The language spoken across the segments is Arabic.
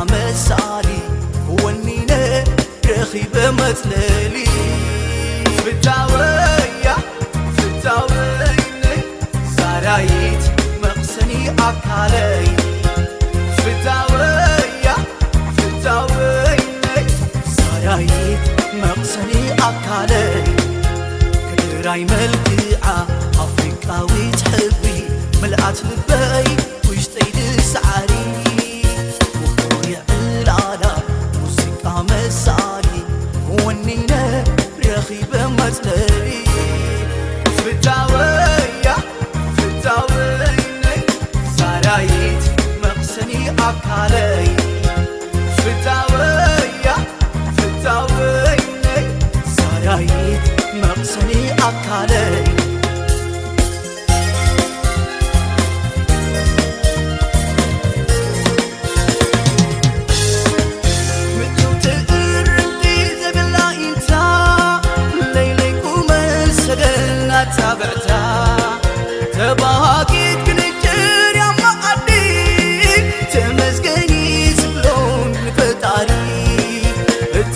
مسالي ونينا رخيب مثللي فتاوية فتاويني سرايت مقسني أكالي فتاوية فتاويني سرايت مقسني أكالي كراي ملقعة أفريقاوي تحبي ملقات لبي وشتي لسعاري وقوية العلا موسيقى مسالي ونينا رخيبة مثلي فتاوية فتاويني سرايت مقسني أكالي فتاوية فتاويني سرايت مقسني أكالي تابعتا تباكيت كنجر يا مقدي تمسكني سبلون فتاري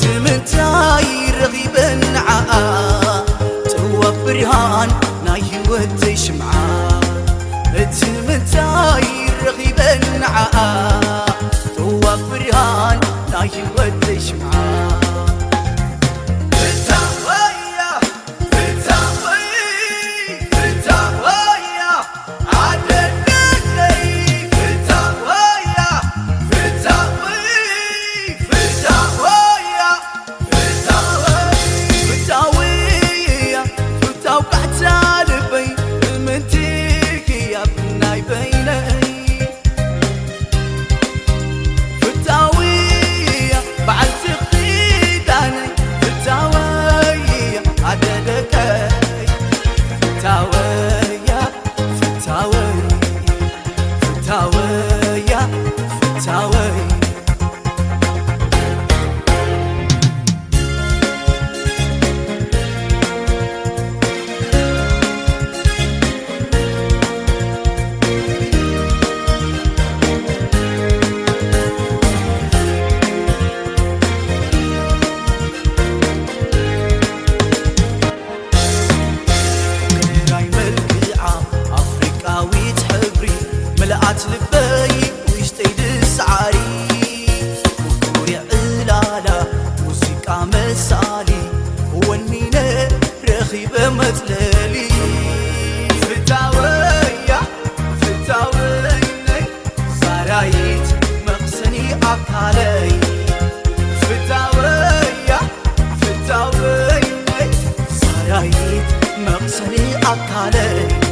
تمنتاي رغيبا عاء توب برهان نايوت شمعة تمنتاي رغيبا عاء توب برهان نايوت شمعة ملقات لبي وشتي لسعاري وقوري علالا موسيقى مسالي ونينا رخيبة مثللي فتاوية فتاويني سرايت مقسني أكالي فتاوية فتاويني سرايت مقسني أكالي